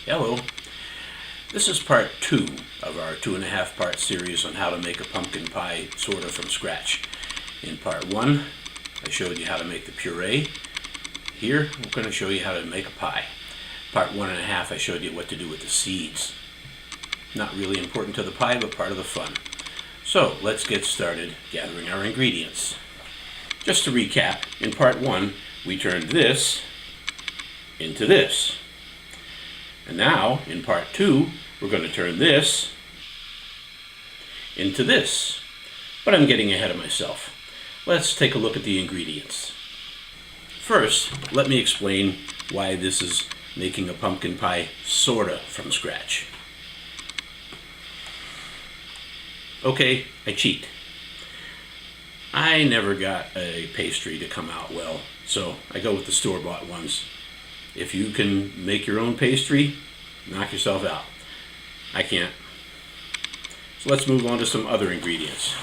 Hello. This is part 2 of our 2.5-part series on how to make a pumpkin pie sort of from scratch. In part 1, I showed you how to make the puree. Here, we're going to show you how to make a pie. Part 1.5, I showed you what to do with the seeds. Not really important to the pie, but part of the fun. So, let's get started gathering our ingredients. Just to recap, in part 1, we turned this into this. And now, in part 2, we're going to turn this into this. But I'm getting ahead of myself. Let's take a look at the ingredients. First, let me explain why this is making a pumpkin pie sorta from scratch. Okay, I cheat. I never got a pastry to come out well, so I go with the store-bought ones. If you can make your own pastry, knock yourself out. I can't. So let's move on to some other ingredients.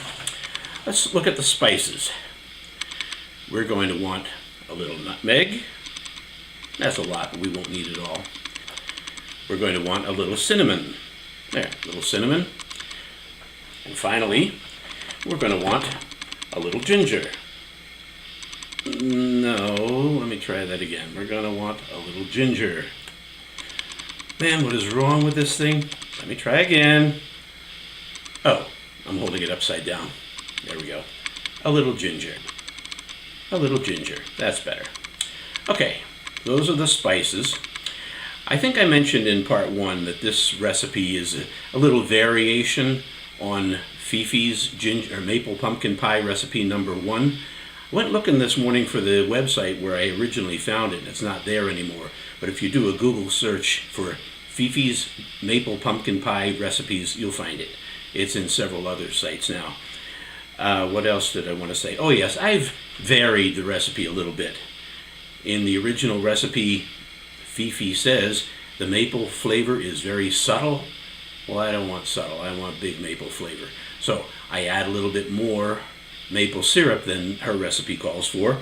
Let's look at the spices. We're going to want a little nutmeg. That's a lot, but we won't need it all. We're going to want a little cinnamon. There, a little cinnamon. And finally, we're going to want a little ginger. No, let me try that again. We're going to want a little ginger. Man, what is wrong with this thing? Let me try again. Oh, I'm holding it upside down. There we go. A little ginger. A little ginger. That's better. Okay, those are the spices. I think I mentioned in part 1 that this recipe is a little variation on Fifi's ginger or maple pumpkin pie recipe number 1. I went looking this morning for the website where I originally found it, and it's not there anymore. But if you do a Google search for Fifi's maple pumpkin pie recipes, you'll find it. It's in several other sites now. What else did I want to say? Oh yes, I've varied the recipe a little bit. In the original recipe, Fifi says the maple flavor is very subtle. Well, I don't want subtle, I want big maple flavor. So I add a little bit more maple syrup than her recipe calls for.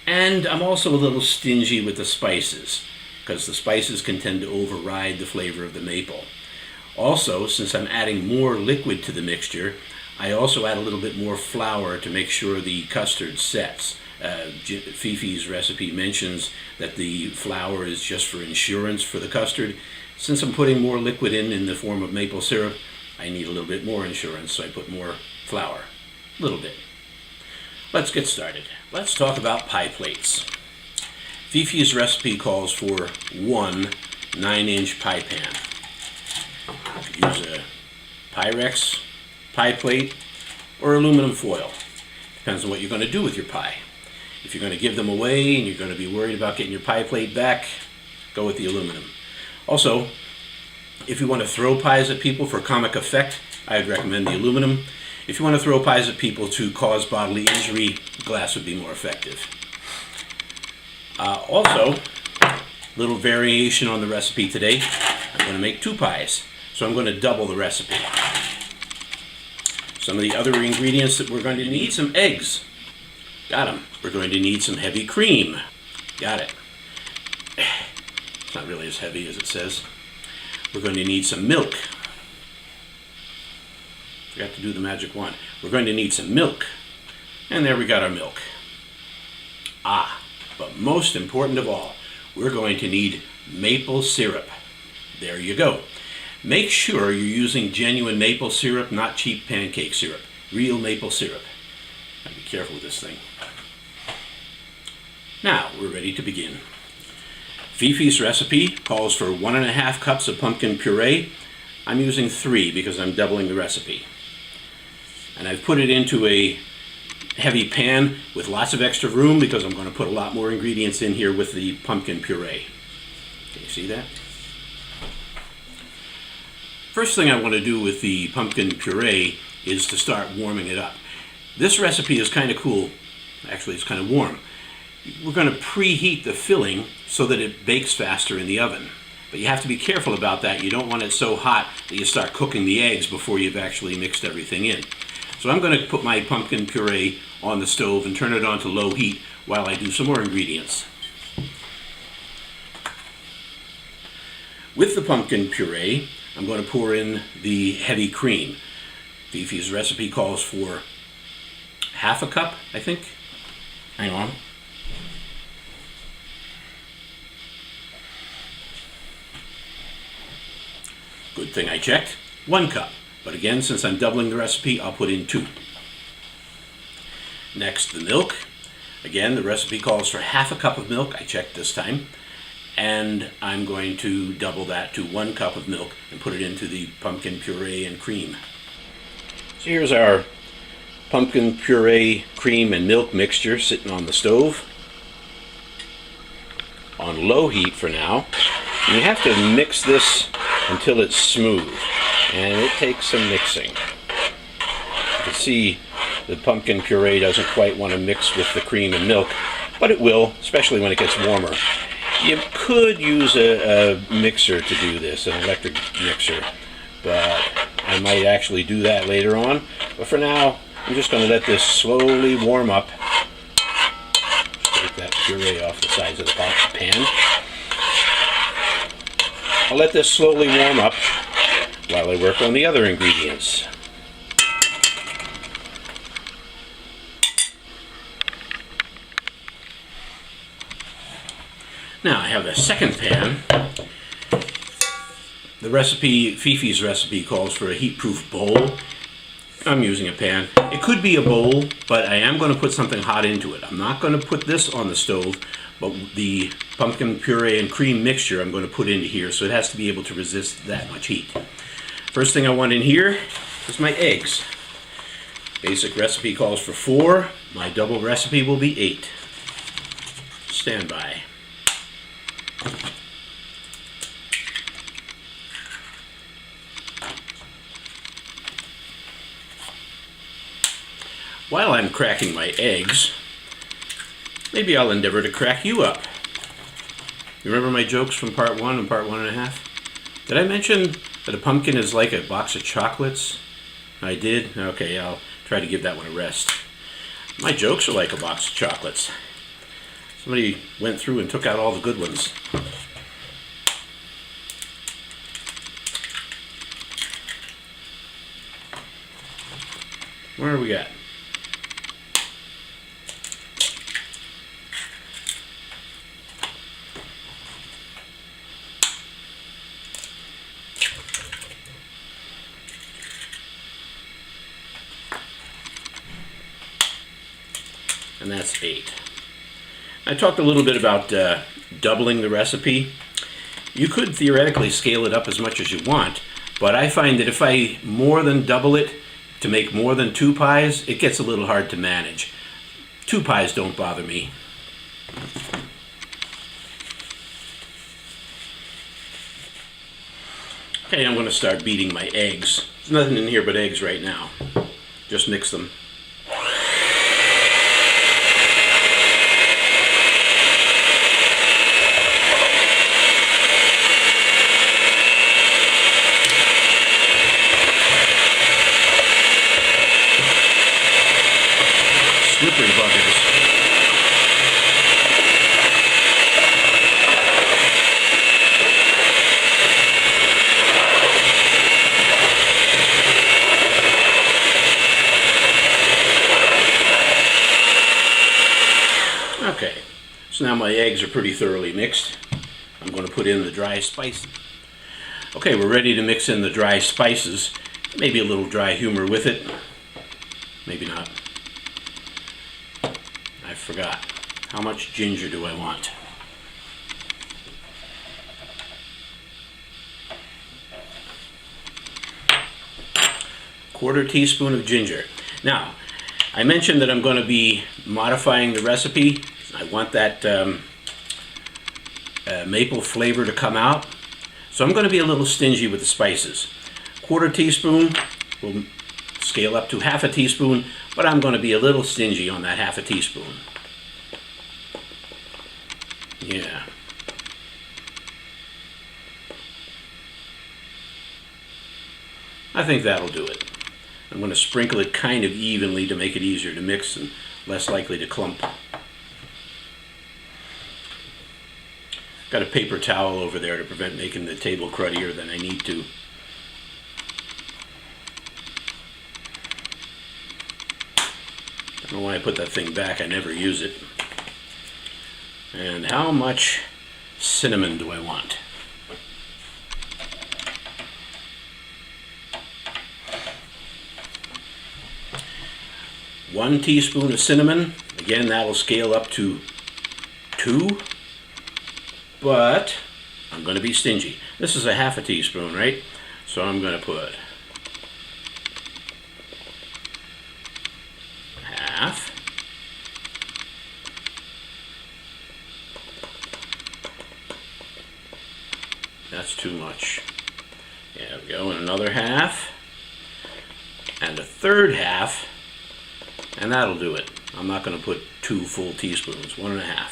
And I'm also a little stingy with the spices, because the spices can tend to override the flavor of the maple. Also, since I'm adding more liquid to the mixture, I also add a little bit more flour to make sure the custard sets. Fifi's recipe mentions that the flour is just for insurance for the custard. Since I'm putting more liquid in the form of maple syrup, I need a little bit more insurance, so I put more flour. A little bit. Let's get started. Let's talk about pie plates. Fifi's recipe calls for 1 9-inch pie pan. You could use a Pyrex pie plate or aluminum foil. Depends on what you're going to do with your pie. If you're going to give them away and you're going to be worried about getting your pie plate back, go with the aluminum. Also, if you want to throw pies at people for comic effect, I would recommend the aluminum. If you want to throw pies at people to cause bodily injury, glass would be more effective. Also, little variation on the recipe today. I'm going to make 2 pies, so I'm going to double the recipe. Some of the other ingredients that we're going to need: some eggs. Got them. We're going to need some heavy cream. Got it. It's not really as heavy as it says. We're going to need some milk. Forgot to do the magic wand. We're going to need some milk. And there we got our milk. But most important of all, we're going to need maple syrup. There you go. Make sure you're using genuine maple syrup, not cheap pancake syrup. Real maple syrup. Be careful with this thing. Now, we're ready to begin. Fifi's recipe calls for 1.5 cups of pumpkin puree. I'm using 3 because I'm doubling the recipe. And I've put it into a heavy pan with lots of extra room because I'm going to put a lot more ingredients in here with the pumpkin puree. Can you see that? First thing I want to do with the pumpkin puree is to start warming it up. This recipe is kind of cool. Actually, it's kind of warm. We're going to preheat the filling so that it bakes faster in the oven. But you have to be careful about that. You don't want it so hot that you start cooking the eggs before you've actually mixed everything in. So I'm going to put my pumpkin puree on the stove and turn it on to low heat while I do some more ingredients. With the pumpkin puree, I'm going to pour in the heavy cream. Fifi's recipe calls for half a cup, I think. Hang on. Good thing I checked. 1 cup. But again, since I'm doubling the recipe, I'll put in 2. Next, the milk. Again, the recipe calls for half a cup of milk. I checked this time. And I'm going to double that to 1 cup of milk and put it into the pumpkin puree and cream. So here's our pumpkin puree, cream, and milk mixture sitting on the stove. On low heat for now. And you have to mix this until it's smooth. And it takes some mixing. You can see the pumpkin puree doesn't quite want to mix with the cream and milk, but it will, especially when it gets warmer. You could use a mixer to do this, an electric mixer, but I might actually do that later on. But for now, I'm just going to let this slowly warm up. Just take that puree off the sides of the pan. I'll let this slowly warm up while I work on the other ingredients. Now I have the second pan. The recipe, Fifi's recipe, calls for a heat-proof bowl. I'm using a pan. It could be a bowl, but I am going to put something hot into it. I'm not going to put this on the stove, but the pumpkin puree and cream mixture I'm going to put into here, so it has to be able to resist that much heat. First thing I want in here is my eggs. Basic recipe calls for 4. My double recipe will be 8. Stand by. While I'm cracking my eggs, maybe I'll endeavor to crack you up. You remember my jokes from part 1 and part 1.5? Did I mention that a pumpkin is like a box of chocolates? I did? Okay, I'll try to give that one a rest. My jokes are like a box of chocolates. Somebody went through and took out all the good ones. Where are we at? And that's 8. I talked a little bit about doubling the recipe. You could theoretically scale it up as much as you want, but I find that if I more than double it to make more than 2 pies, it gets a little hard to manage. 2 pies don't bother me. Okay, I'm going to start beating my eggs. There's nothing in here but eggs right now. Just mix them. Slippery buggers. Okay, so now my eggs are pretty thoroughly mixed. I'm going to put in the dry spices. Okay, we're ready to mix in the dry spices. Maybe a little dry humor with it. Maybe not. I forgot. How much ginger do I want? Quarter teaspoon of ginger. Now, I mentioned that I'm going to be modifying the recipe. I want that maple flavor to come out. So I'm going to be a little stingy with the spices. Quarter teaspoon, we'll scale up to half a teaspoon, but I'm going to be a little stingy on that half a teaspoon. Yeah. I think that'll do it. I'm going to sprinkle it kind of evenly to make it easier to mix and less likely to clump. Got a paper towel over there to prevent making the table cruddier than I need to. I don't know why I put that thing back. I never use it. And how much cinnamon do I want? One teaspoon of cinnamon. Again, that'll scale up to 2. But I'm going to be stingy. This is a half a teaspoon, right? So I'm going to put half. That's too much. There we go, and another half. And a third half. And that'll do it. I'm not going to put 2 full teaspoons, 1.5.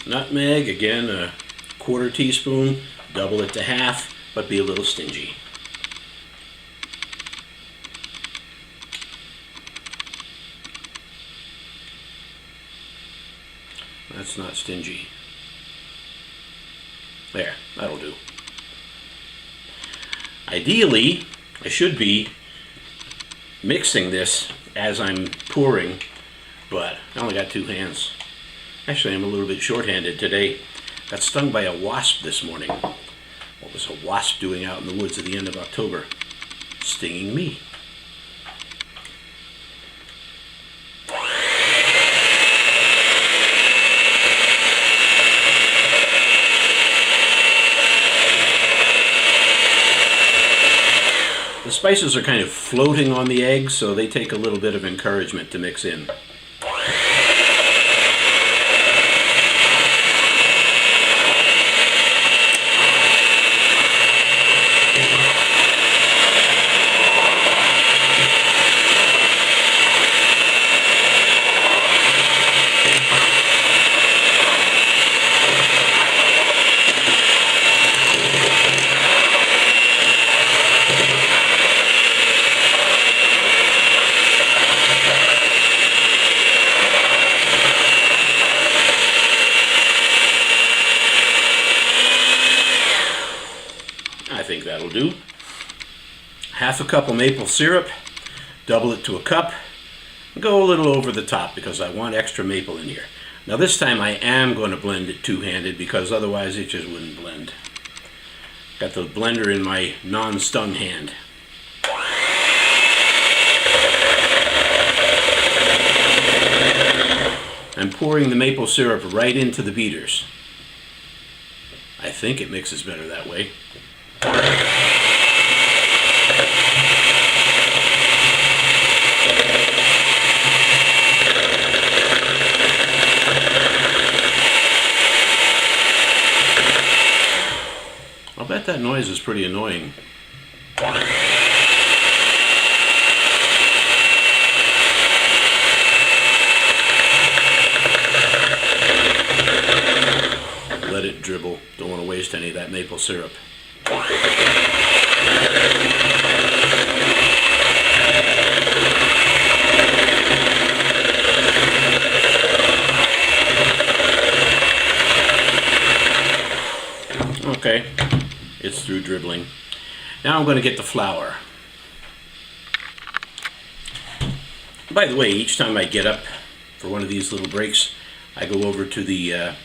Nutmeg, again, a 1/4 teaspoon, double it to half, but be a little stingy. That's not stingy. There, that'll do. Ideally, I should be mixing this as I'm pouring, but I only got 2 hands. Actually, I'm a little bit short-handed today. Got stung by a wasp this morning. What was a wasp doing out in the woods at the end of October? Stinging me. The spices are kind of floating on the eggs, so they take a little bit of encouragement to mix in. I think that'll do. 1/2 cup of maple syrup, double it to a cup, and go a little over the top because I want extra maple in here. Now this time I am going to blend it two-handed because otherwise it just wouldn't blend. Got the blender in my non-stung hand. I'm pouring the maple syrup right into the beaters. I think it mixes better that way. I'll bet that noise is pretty annoying. Let it dribble. Don't want to waste any of that maple syrup. Okay, it's through dribbling. Now I'm going to get the flour. By the way, each time I get up for one of these little breaks, I go over to the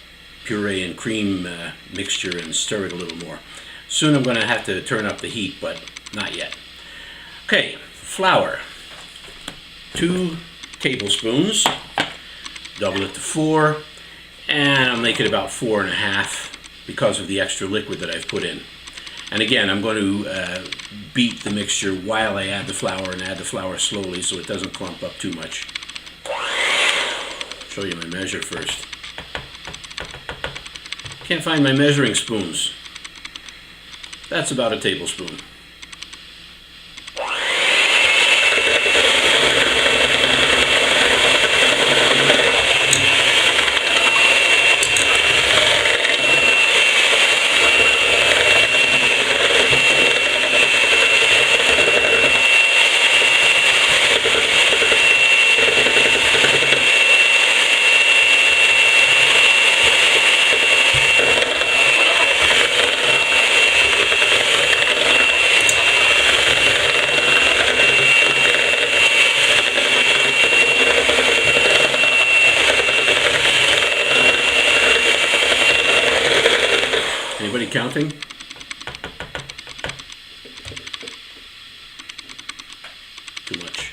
puree and cream mixture and stir it a little more. Soon I'm going to have to turn up the heat, but not yet. Okay, flour. 2 tablespoons. Double it to 4, and I'll make it about 4.5 because of the extra liquid that I've put in. And again, I'm going to beat the mixture while I add the flour and add the flour slowly so it doesn't clump up too much. Show you my measure first. Can't find my measuring spoons. That's about a tablespoon. Anybody counting? Too much.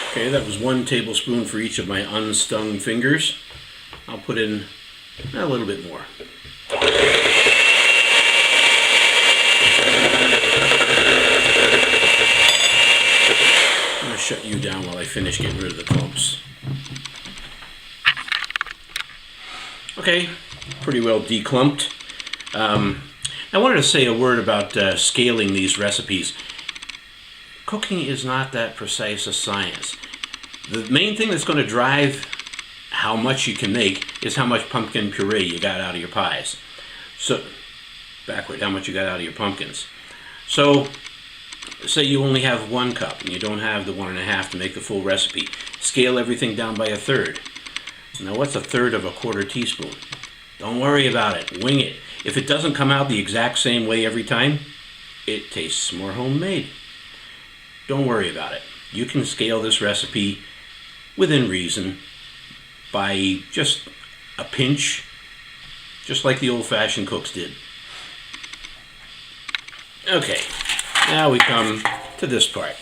Okay, that was 1 tablespoon for each of my unstung fingers. I'll put in a little bit more. I'm going to shut you down while I finish getting rid of the clumps. Okay, pretty well declumped. I wanted to say a word about scaling these recipes. Cooking is not that precise a science. The main thing that's going to drive how much you can make is how much pumpkin puree you got out of your pies. So, backward, how much you got out of your pumpkins. So, say you only have 1 cup and you don't have the 1.5 to make the full recipe. Scale everything down by 1/3. Now, what's 1/3 of a 1/4 teaspoon? Don't worry about it. Wing it. If it doesn't come out the exact same way every time, it tastes more homemade. Don't worry about it. You can scale this recipe within reason by just a pinch, just like the old-fashioned cooks did. Okay, now we come to this part.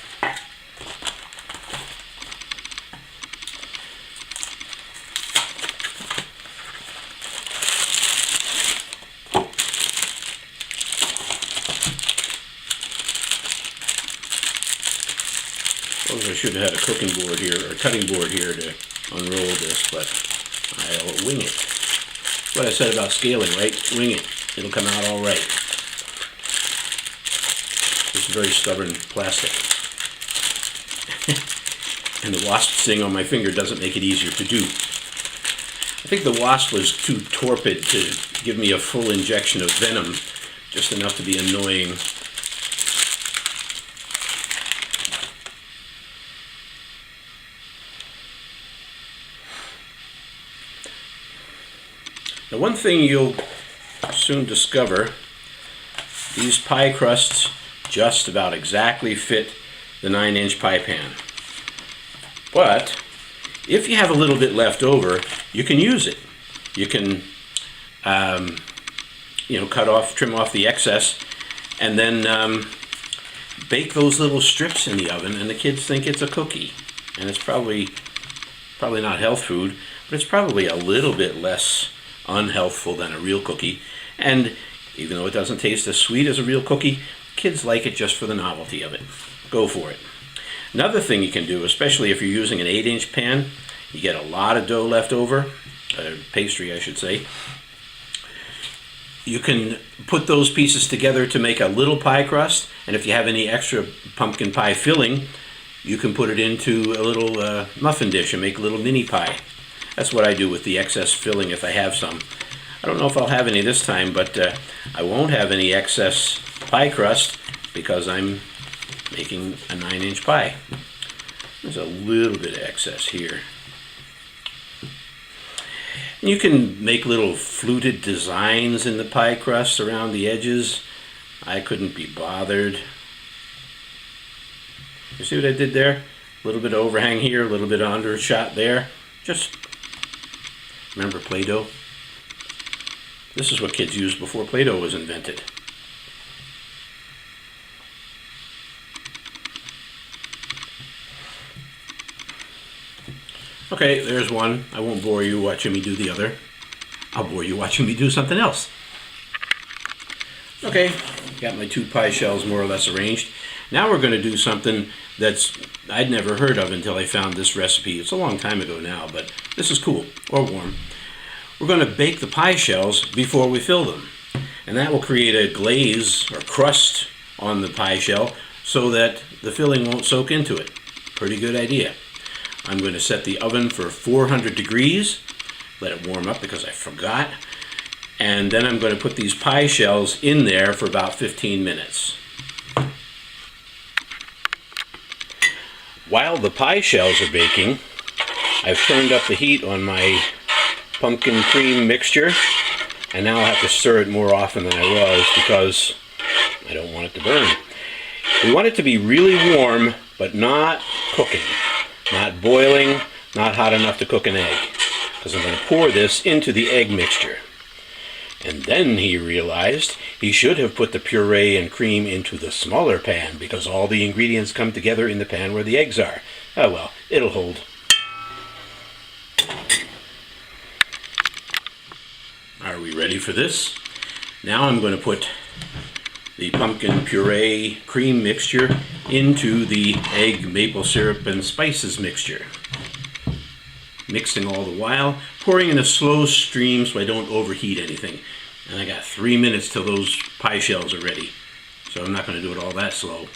I should have had a cooking board here, or a cutting board here to unroll this, but I'll wing it. What I said about scaling, right? Wing it. It'll come out all right. It's very stubborn plastic. And the wasp sting on my finger doesn't make it easier to do. I think the wasp was too torpid to give me a full injection of venom, just enough to be annoying. Now, one thing you'll soon discover, these pie crusts just about exactly fit the 9-inch pie pan. But if you have a little bit left over, you can use it. You can, trim off the excess, and then bake those little strips in the oven, and the kids think it's a cookie. And it's probably not health food, but it's probably a little bit less unhealthful than a real cookie. And even though it doesn't taste as sweet as a real cookie, kids like it just for the novelty of it. Go for it. Another thing you can do, especially if you're using an 8-inch pan, you get a lot of dough left over, pastry I should say. You can put those pieces together to make a little pie crust, and if you have any extra pumpkin pie filling, you can put it into a little muffin dish and make a little mini pie. That's what I do with the excess filling if I have some. I don't know if I'll have any this time, but I won't have any excess pie crust because I'm making a 9-inch pie. There's a little bit of excess here. You can make little fluted designs in the pie crust around the edges. I couldn't be bothered. You see what I did there? A little bit of overhang here, a little bit of undershot there. Just remember Play-Doh? This is what kids used before Play-Doh was invented. Okay, there's one. I won't bore you watching me do the other. I'll bore you watching me do something else. Okay, got my 2 pie shells more or less arranged. Now we're going to do something I'd never heard of until I found this recipe. It's a long time ago now, but this is cool, or warm. We're going to bake the pie shells before we fill them. And that will create a glaze or crust on the pie shell so that the filling won't soak into it. Pretty good idea. I'm going to set the oven for 400 degrees, let it warm up because I forgot, and then I'm going to put these pie shells in there for about 15 minutes. While the pie shells are baking, I've turned up the heat on my pumpkin cream mixture, and now I'll have to stir it more often than I was because I don't want it to burn. We want it to be really warm, but not cooking. Not boiling, not hot enough to cook an egg. Because I'm going to pour this into the egg mixture. And then he realized he should have put the puree and cream into the smaller pan because all the ingredients come together in the pan where the eggs are. Oh well, it'll hold. Are we ready for this? Now I'm going to put the pumpkin puree cream mixture into the egg, maple syrup, and spices mixture. Mixing all the while, pouring in a slow stream so I don't overheat anything. And I got 3 minutes till those pie shells are ready. So I'm not going to do it all that slow.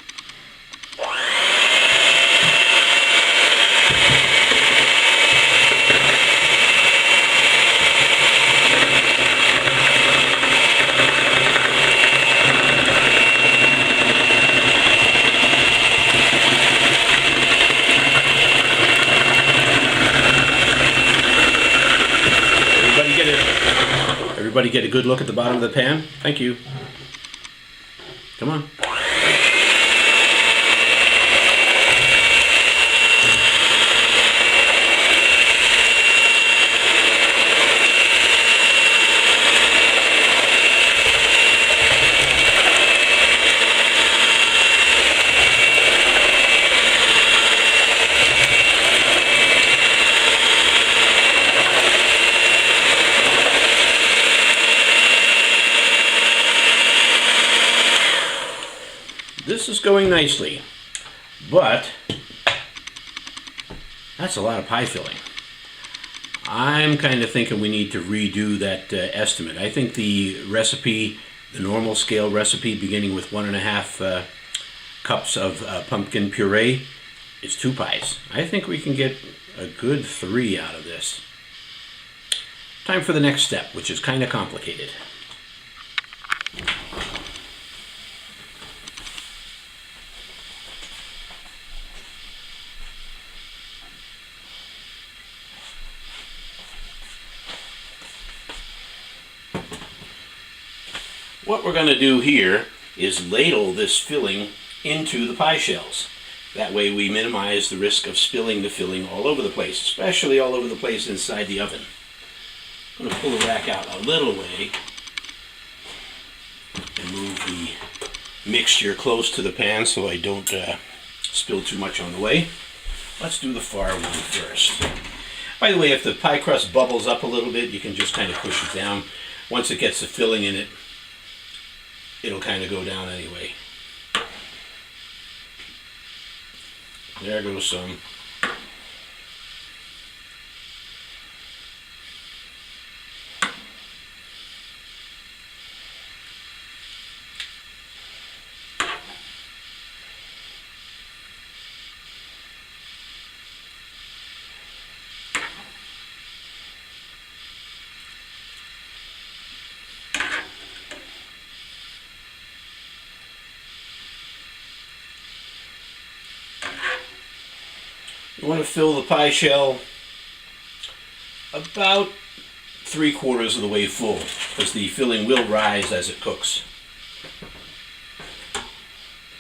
Everybody get a good look at the bottom of the pan? Thank you. Come on. This is going nicely, but that's a lot of pie filling. I'm kind of thinking we need to redo that estimate. I think the recipe, the normal scale recipe, beginning with 1.5 cups of pumpkin puree, is 2 pies. I think we can get a good 3 out of this. Time for the next step, which is kind of complicated. What we're going to do here is ladle this filling into the pie shells. That way we minimize the risk of spilling the filling all over the place, especially all over the place inside the oven. I'm going to pull the rack out a little way and move the mixture close to the pan so I don't spill too much on the way. Let's do the far one first. By the way, if the pie crust bubbles up a little bit, you can just kind of push it down. Once it gets the filling in it, it'll kind of go down anyway. There goes some. You want to fill the pie shell about 3/4 of the way full, because the filling will rise as it cooks.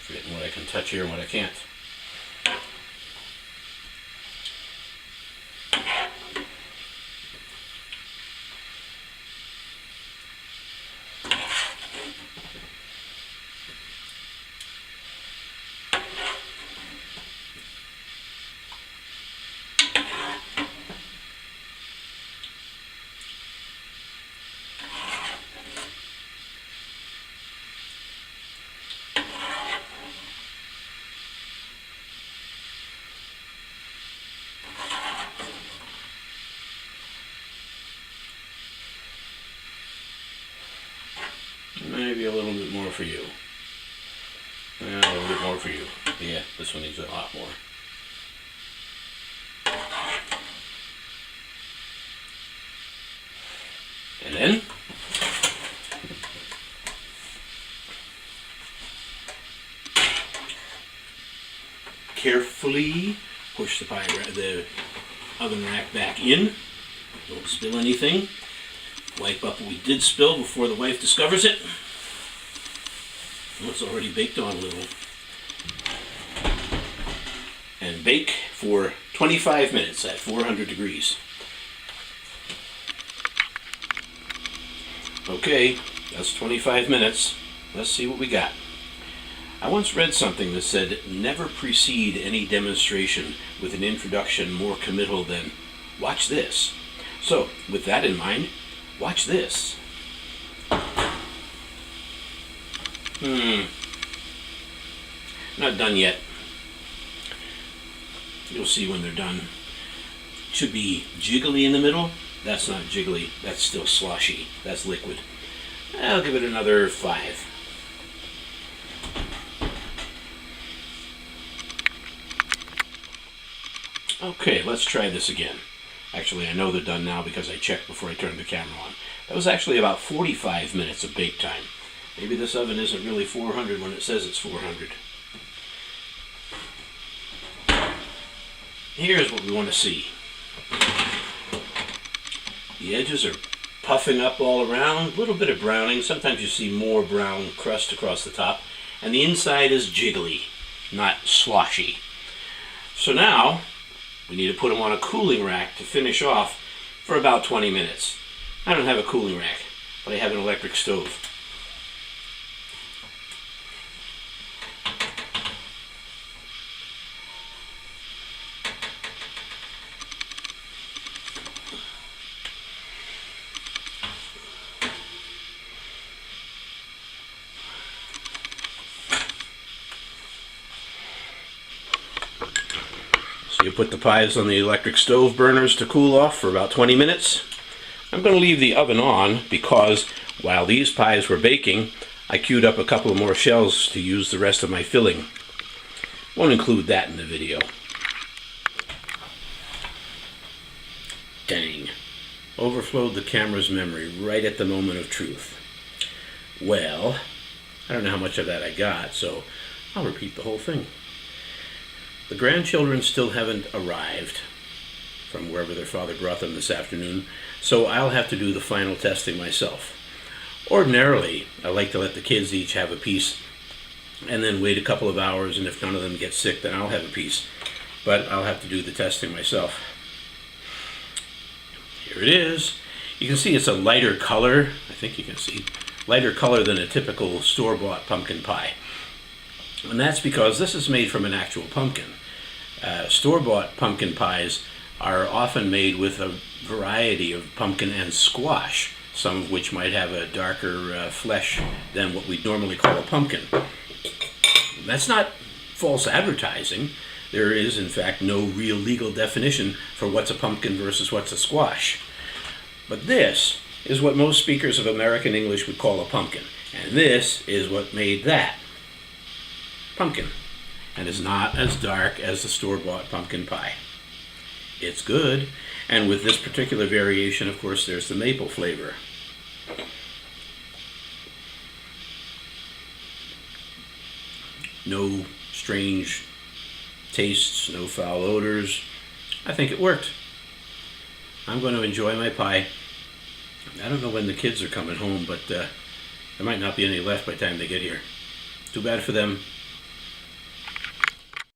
Forgetting what I can touch here and what I can't. Maybe a little bit more for you. A little bit more for you. Yeah, this one needs a lot more. then, carefully push the oven rack back in. Don't spill anything. Wipe up what we did spill before the wife discovers it. Oh, it's already baked on a little. And bake for 25 minutes at 400 degrees. Okay, that's 25 minutes. Let's see what we got. I once read something that said, never precede any demonstration with an introduction more committal than, watch this. So, with that in mind, watch this. Not done yet. You'll see when they're done. Should be jiggly in the middle. That's not jiggly. That's still sloshy. That's liquid. I'll give it another 5. Okay, let's try this again. Actually, I know they're done now because I checked before I turned the camera on. That was actually about 45 minutes of bake time. Maybe this oven isn't really 400 when it says it's 400. Here's what we want to see. The edges are puffing up all around, a little bit of browning. Sometimes you see more brown crust across the top. And the inside is jiggly, not sloshy. So now, we need to put them on a cooling rack to finish off for about 20 minutes. I don't have a cooling rack, but I have an electric stove. So you put the pies on the electric stove burners to cool off for about 20 minutes. I'm going to leave the oven on because while these pies were baking, I queued up a couple of more shells to use the rest of my filling. Won't include that in the video. Dang. Overflowed the camera's memory right at the moment of truth. Well, I don't know how much of that I got, so I'll repeat the whole thing. The grandchildren still haven't arrived from wherever their father brought them this afternoon, so I'll have to do the final testing myself. Ordinarily, I like to let the kids each have a piece and then wait a couple of hours, and if none of them get sick, then I'll have a piece. But I'll have to do the testing myself. Here it is. You can see it's a lighter color. I think you can see lighter color than a typical store-bought pumpkin pie. And that's because this is made from an actual pumpkin. Store-bought pumpkin pies are often made with a variety of pumpkin and squash, some of which might have a darker flesh than what we'd normally call a pumpkin. That's not false advertising. There is, in fact, no real legal definition for what's a pumpkin versus what's a squash. But this is what most speakers of American English would call a pumpkin. And this is what made that pumpkin, and is not as dark as the store-bought pumpkin pie. It's good, and with this particular variation, of course, there's the maple flavor. No strange tastes, no foul odors. I think it worked. I'm going to enjoy my pie. I don't know when the kids are coming home, but there might not be any left by the time they get here. Too bad for them.